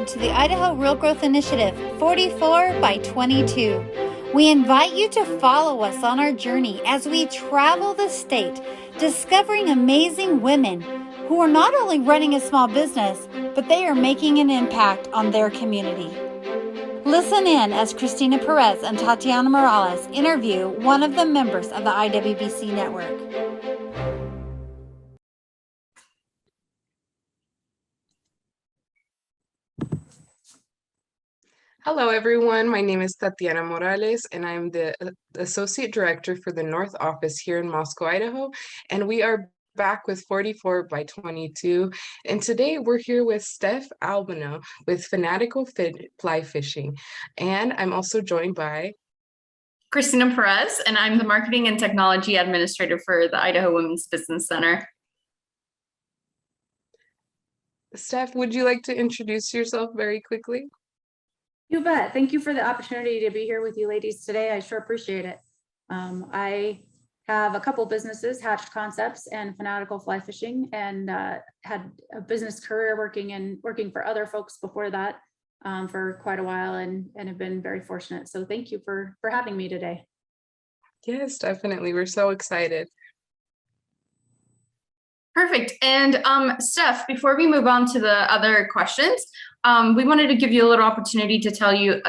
Welcome to the Idaho Real Growth Initiative 44 by 22. We invite you to follow us on our journey as we travel the state, discovering amazing women who are not only running a small business, but they are making an impact on their community. Listen in as Christina Perez and Tatiana Morales interview one of the members of the IWBC network. Hello, everyone. My name is Tatiana Morales, and I'm the Associate Director for the North Office here in Moscow, Idaho. And we are back with 44 by 22. And today we're here with Steph Albano with Fanatical Fly Fishing. And I'm also joined by Christina Perez, and I'm the Marketing and Technology Administrator for the Idaho Women's Business Center. Steph, would you like to introduce yourself very quickly? You bet. Thank you for the opportunity to be here with you ladies today. I sure appreciate it. I have a couple businesses, Hatched Concepts and Fanatical Fly Fishing, and had a business career working for other folks before that for quite a while, and have been very fortunate. So thank you for having me today. Yes, definitely. We're so excited. Perfect. And Steph, before we move on to the other questions, we wanted to give you a little opportunity to tell you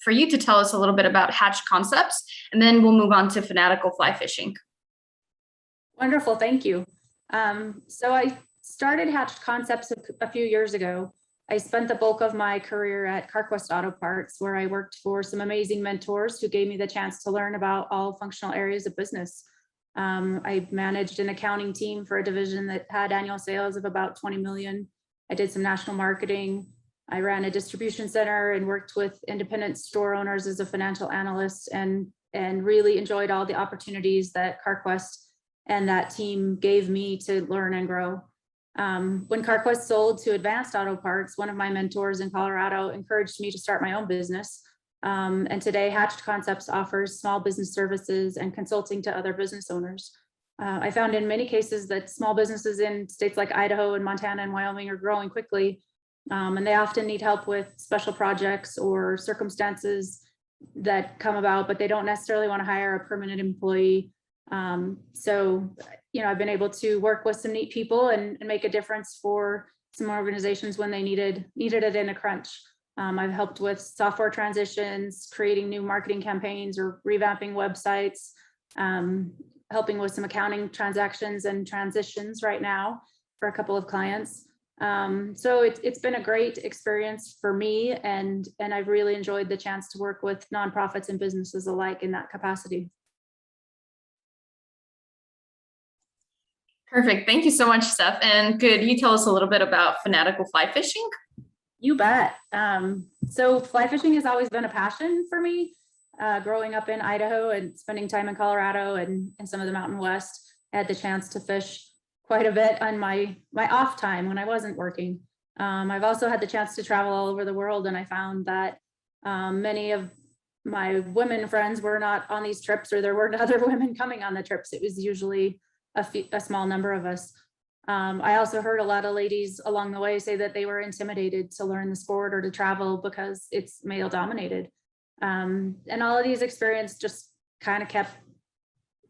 for you to tell us a little bit about Hatched Concepts, and then we'll move on to Fanatical Fly Fishing. Wonderful. Thank you. So I started Hatched Concepts a few years ago. I spent the bulk of my career at CarQuest Auto Parts, where I worked for some amazing mentors who gave me the chance to learn about all functional areas of business. I managed an accounting team for a division that had annual sales of about 20 million. I did some national marketing. I ran a distribution center and worked with independent store owners as a financial analyst, and really enjoyed all the opportunities that CarQuest and that team gave me to learn and grow. When CarQuest sold to Advanced Auto Parts, one of my mentors in Colorado encouraged me to start my own business. And today, Hatched Concepts offers small business services and consulting to other business owners. I found in many cases that small businesses in states like Idaho and Montana and Wyoming are growing quickly, and they often need help with special projects or circumstances that come about, but they don't necessarily want to hire a permanent employee. So, I've been able to work with some neat people and make a difference for some organizations when they needed it in a crunch. I've helped with software transitions, creating new marketing campaigns or revamping websites, helping with some accounting transactions and transitions right now for a couple of clients. So it's been a great experience for me, and I've really enjoyed the chance to work with nonprofits and businesses alike in that capacity. Perfect. Thank you so much, Steph. And could you tell us a little bit about Fanatical Fly Fishing? You bet. So fly fishing has always been a passion for me. Growing up in Idaho and spending time in Colorado and some of the Mountain West, I had the chance to fish quite a bit on my off time when I wasn't working. I've also had the chance to travel all over the world, and I found that many of my women friends were not on these trips, or there weren't other women coming on the trips. It was usually a small number of us. I also heard a lot of ladies along the way say that they were intimidated to learn the sport or to travel because it's male dominated. And all of these experiences just kind of kept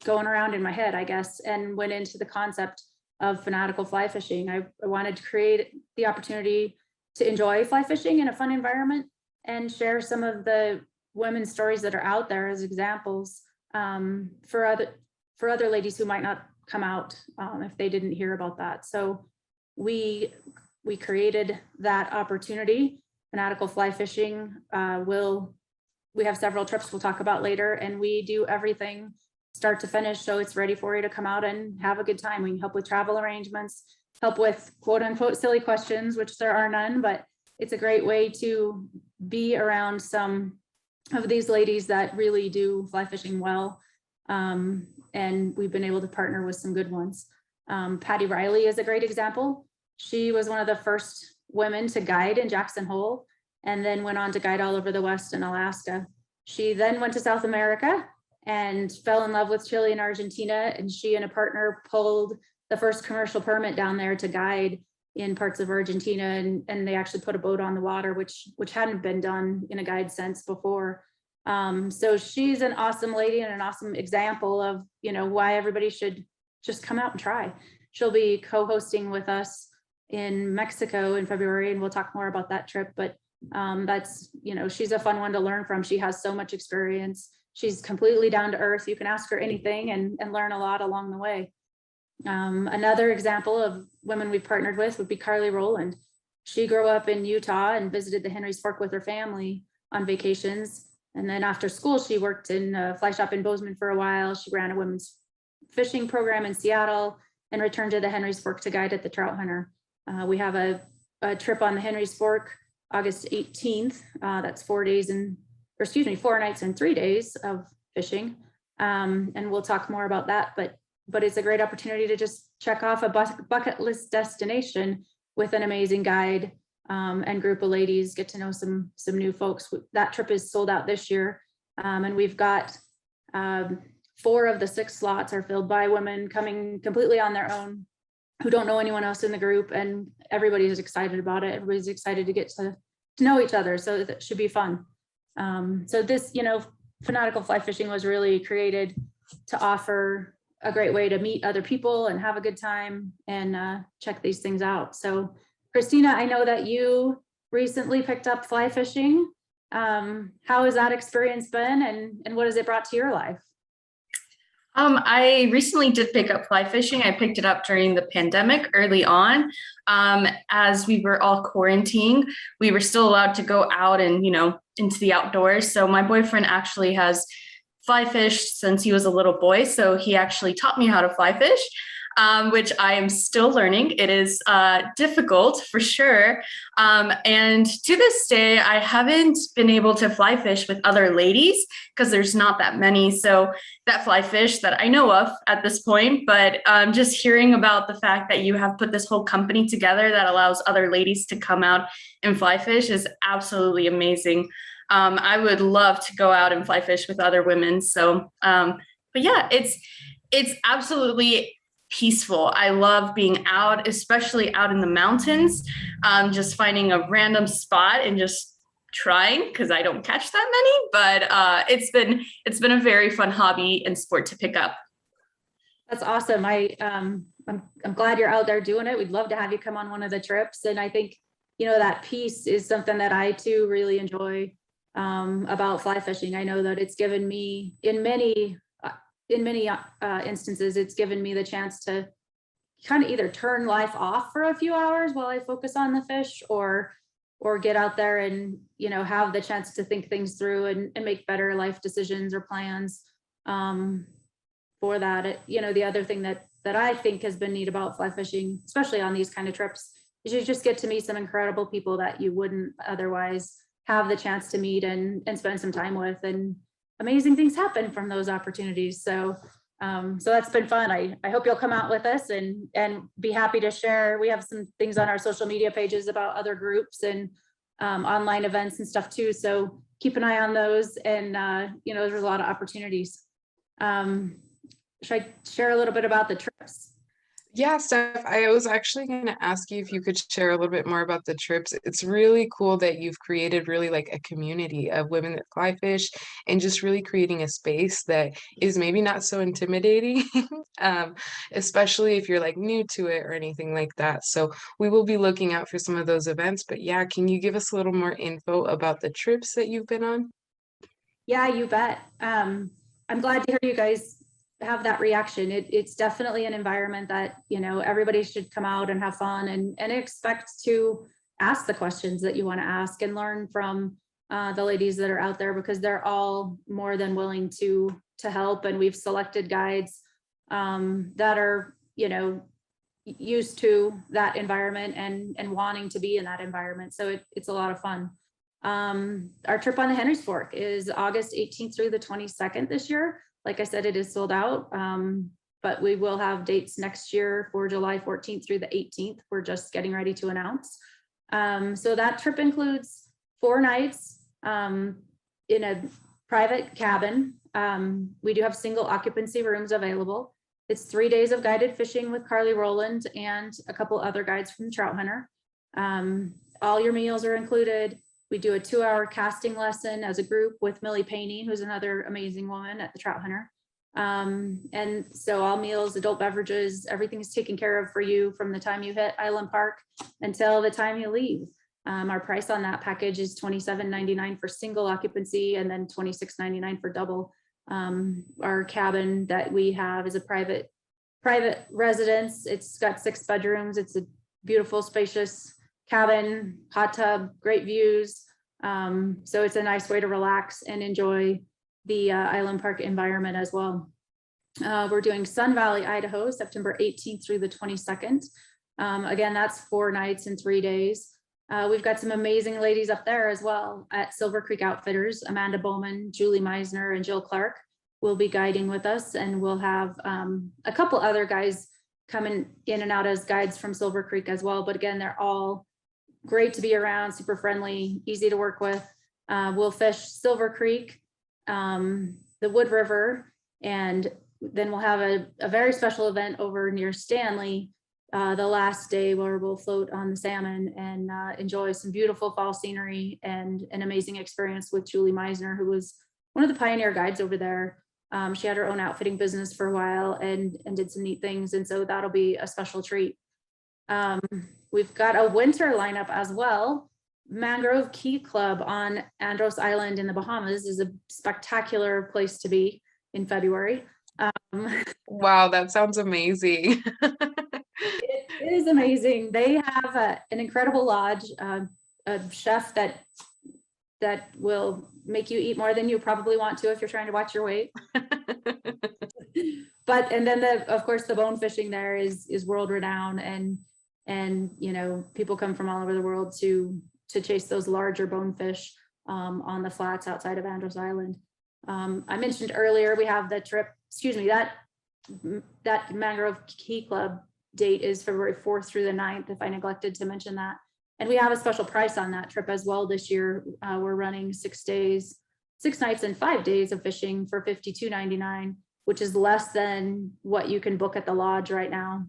going around in my head, I guess, and went into the concept of Fanatical Fly Fishing. I wanted to create the opportunity to enjoy fly fishing in a fun environment and share some of the women's stories that are out there as examples for other ladies who might not come out if they didn't hear about that. So we created that opportunity. Fanatical Fly Fishing we have several trips we'll talk about later, and we do everything start to finish, so it's ready for you to come out and have a good time. We can help with travel arrangements, help with quote unquote silly questions, which there are none, but it's a great way to be around some of these ladies that really do fly fishing well. And we've been able to partner with some good ones. Patty Riley is a great example. She was one of the first women to guide in Jackson Hole, and then went on to guide all over the West and Alaska. She then went to South America and fell in love with Chile and Argentina, and she and a partner pulled the first commercial permit down there to guide in parts of Argentina, and they actually put a boat on the water, which hadn't been done in a guide sense before. So she's an awesome lady and an awesome example of, why everybody should just come out and try. She'll be co-hosting with us in Mexico in February, and we'll talk more about that trip. But that's, she's a fun one to learn from. She has so much experience. She's completely down to earth. You can ask her anything and learn a lot along the way. Another example of women we've partnered with would be Carly Rowland. She grew up in Utah and visited the Henry's Fork with her family on vacations. And then after school, she worked in a fly shop in Bozeman for a while. She ran a women's fishing program in Seattle and returned to the Henry's Fork to guide at the Trout Hunter. We have a trip on the Henry's Fork, August 18th. That's 4 nights and 3 days of fishing. And we'll talk more about that, but it's a great opportunity to just check off a bucket list destination with an amazing guide and group of ladies, get to know some new folks. That trip is sold out this year. And we've got 4 of the 6 slots are filled by women coming completely on their own who don't know anyone else in the group, and everybody's excited about it. Everybody's excited to get to know each other. So that should be fun. So this, Fanatical Fly Fishing was really created to offer a great way to meet other people and have a good time and check these things out. So Christina, I know that you recently picked up fly fishing. How has that experience been, and what has it brought to your life? I recently did pick up fly fishing. I picked it up during the pandemic early on. As we were all quarantined, we were still allowed to go out and, into the outdoors. So my boyfriend actually has fly fished since he was a little boy. So he actually taught me how to fly fish, which I am still learning. It is difficult for sure. And to this day, I haven't been able to fly fish with other ladies because there's not that many. So that fly fish that I know of at this point, but just hearing about the fact that you have put this whole company together that allows other ladies to come out and fly fish is absolutely amazing. I would love to go out and fly fish with other women. So, but yeah, it's absolutely peaceful. I love being out, especially out in the mountains, just finding a random spot and just trying, because I don't catch that many, but it's been a very fun hobby and sport to pick up. That's awesome. I'm glad you're out there doing it. We'd love to have you come on one of the trips. And I think, that peace is something that I too really enjoy about fly fishing. I know that it's given me in many instances, it's given me the chance to kind of either turn life off for a few hours while I focus on the fish, or get out there and, have the chance to think things through and make better life decisions or plans for that. The other thing that I think has been neat about fly fishing, especially on these kind of trips, is you just get to meet some incredible people that you wouldn't otherwise have the chance to meet and spend some time with, and amazing things happen from those opportunities. So that's been fun. I hope you'll come out with us and be happy to share. We have some things on our social media pages about other groups and online events and stuff too. So keep an eye on those. And there's a lot of opportunities. Should I share a little bit about the trips? Yeah, Steph, I was actually going to ask you if you could share a little bit more about the trips. It's really cool that you've created really like a community of women that fly fish, and just really creating a space that is maybe not so intimidating, especially if you're like new to it or anything like that. So we will be looking out for some of those events. But yeah, can you give us a little more info about the trips that you've been on? Yeah, you bet. I'm glad to hear you guys have that reaction. It's definitely an environment that, everybody should come out and have fun and expect to ask the questions that you want to ask and learn from the ladies that are out there, because they're all more than willing to help. And we've selected guides that are, used to that environment and wanting to be in that environment. So it's a lot of fun. Our trip on the Henry's Fork is August 18th through the 22nd this year. Like I said, it is sold out, but we will have dates next year for July 14th through the 18th. We're just getting ready to announce. So that trip includes 4 nights in a private cabin. We do have single occupancy rooms available. It's 3 days of guided fishing with Carly Rowland and a couple other guides from the Trout Hunter. All your meals are included. We do a 2-hour casting lesson as a group with Millie Paney, who's another amazing woman at the Trout Hunter. And so all meals, adult beverages, everything is taken care of for you from the time you hit Island Park until the time you leave. Our price on that package is $27.99 for single occupancy and then $26.99 for double. Our cabin that we have is a private residence. It's got 6 bedrooms. It's a beautiful, spacious cabin, hot tub, great views. So it's a nice way to relax and enjoy the Island Park environment as well. We're doing Sun Valley, Idaho, September 18th through the 22nd. Again, that's 4 nights and 3 days. We've got some amazing ladies up there as well at Silver Creek Outfitters. Amanda Bowman, Julie Meisner, and Jill Clark will be guiding with us, and we'll have a couple other guys coming in and out as guides from Silver Creek as well. But again, they're all great to be around, super friendly, easy to work with. We'll fish Silver Creek, the Wood River, and then we'll have a very special event over near Stanley the last day, where we'll float on the salmon and enjoy some beautiful fall scenery and an amazing experience with Julie Meisner, who was one of the pioneer guides over there. She had her own outfitting business for a while and did some neat things, and so that'll be a special treat. We've got a winter lineup as well. Mangrove Key Club on Andros Island in the Bahamas is a spectacular place to be in February. Wow, that sounds amazing. It is amazing. They have an incredible lodge, a chef that will make you eat more than you probably want to if you're trying to watch your weight. And then of course the bone fishing there is world renowned, and you know, people come from all over the world to chase those larger bonefish on the flats outside of Andros Island. I mentioned earlier we have the trip, that Mangrove Key Club date is February 4th through the 9th, if I neglected to mention that. And we have a special price on that trip as well this year. We're running 6 nights and 5 days of fishing for $52.99, which is less than what you can book at the lodge right now.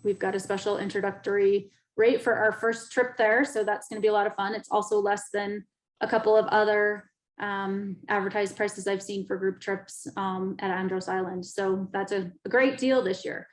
We've got a special introductory rate for our first trip there, so that's going to be a lot of fun. It's also less than a couple of other advertised prices I've seen for group trips at Andros Island, so that's a great deal this year.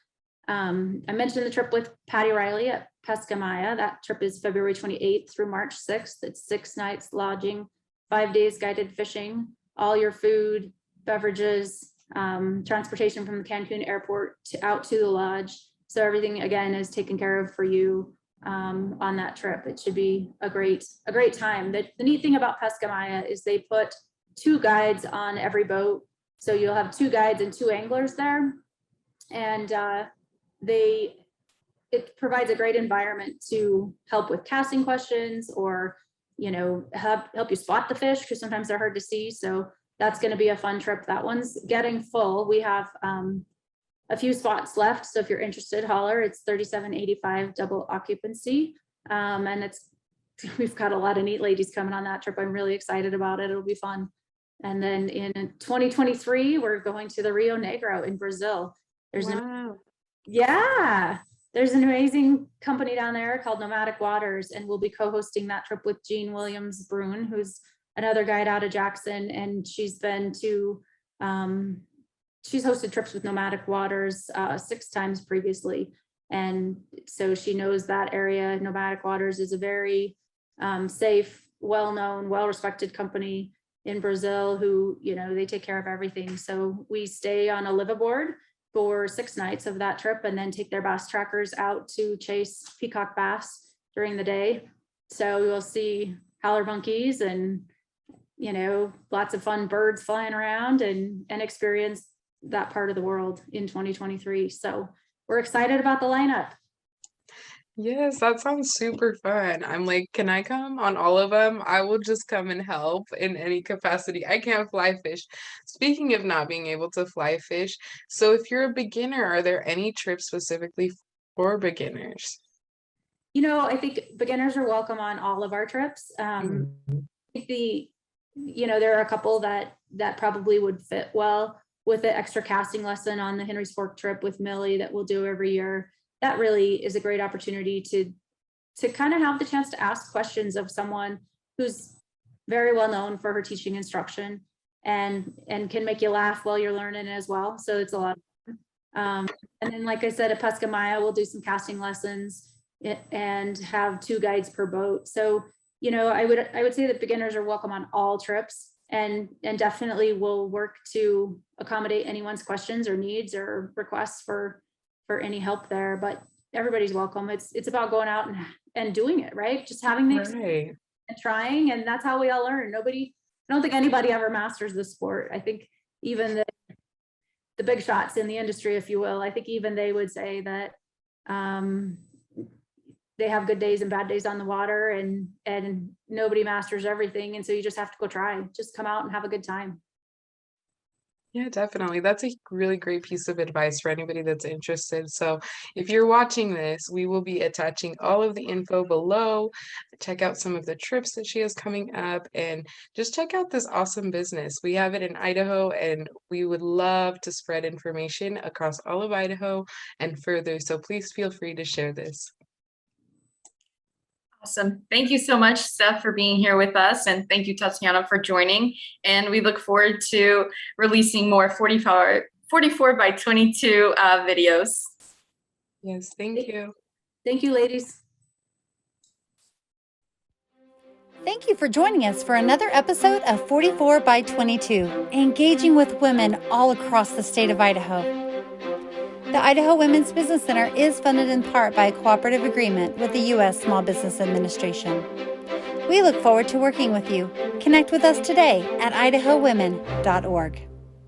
I mentioned the trip with Patty Riley at Pesca Maya. That trip is February 28th through March 6th. It's 6 nights lodging, 5 days guided fishing, all your food, beverages, transportation from the Cancun airport out to the lodge. So everything again is taken care of for you on that trip. It should be a great time. The neat thing about Pesca Maya is they put 2 guides on every boat. So you'll have 2 guides and 2 anglers there. And it provides a great environment to help with casting questions, or, you know, help you spot the fish, because sometimes they're hard to see. So that's going to be a fun trip. That one's getting full. We have a few spots left, so if you're interested, holler. It's $37.85 double occupancy, and we've got a lot of neat ladies coming on that trip. I'm really excited about it. It'll be fun. And then in 2023, we're going to the Rio Negro in Brazil. There's there's an amazing company down there called Nomadic Waters, and we'll be co-hosting that trip with Jean Williams Brune, who's another guide out of Jackson, and she's been to she's hosted trips with Nomadic Waters 6 times previously, and so she knows that area. Nomadic Waters is a very safe, well-known, well-respected company in Brazil who, you know, they take care of everything. So we stay on a liveaboard for 6 nights of that trip, and then take their bass trackers out to chase peacock bass during the day. So we'll see howler monkeys and, you know, lots of fun birds flying around, and experience that part of the world in 2023. So we're excited about the lineup. Yes, that sounds super fun. I'm like, can I come on all of them? I will just come and help in any capacity. I can't fly fish. Speaking of not being able to fly fish, so if you're a beginner, are there any trips specifically for beginners? You know, I think beginners are welcome on all of our trips. I think you know, there are a couple that probably would fit well with the extra casting lesson on the Henry's Fork trip with Millie that we'll do every year, that really is a great opportunity to kind of have the chance to ask questions of someone who's very well known for her teaching instruction and can make you laugh while you're learning as well. So it's a lot of fun. And then, like I said, at Pesca Maya, we'll do some casting lessons and have 2 guides per boat. So, you know, I would say that beginners are welcome on all trips, and definitely will work to accommodate anyone's questions or needs or requests for any help there. But everybody's welcome. It's about going out and doing it, right? Just having the experience and trying, and that's how we all learn. I don't think anybody ever masters the sport. I think even the big shots in the industry, if you will, I think even they would say that they have good days and bad days on the water, and nobody masters everything. And so you just have to go try, just come out and have a good time. Yeah, definitely. That's a really great piece of advice for anybody that's interested. So if you're watching this, we will be attaching all of the info below. Check out some of the trips that she has coming up, and just check out this awesome business. We have it in Idaho, and we would love to spread information across all of Idaho and further. So please feel free to share this. Awesome. Thank you so much, Steph, for being here with us. And thank you, Tatiana, for joining. And we look forward to releasing more 44 by 22 videos. Yes, thank you. Thank you, ladies. Thank you for joining us for another episode of 44 by 22, engaging with women all across the state of Idaho. The Idaho Women's Business Center is funded in part by a cooperative agreement with the U.S. Small Business Administration. We look forward to working with you. Connect with us today at idahowomen.org.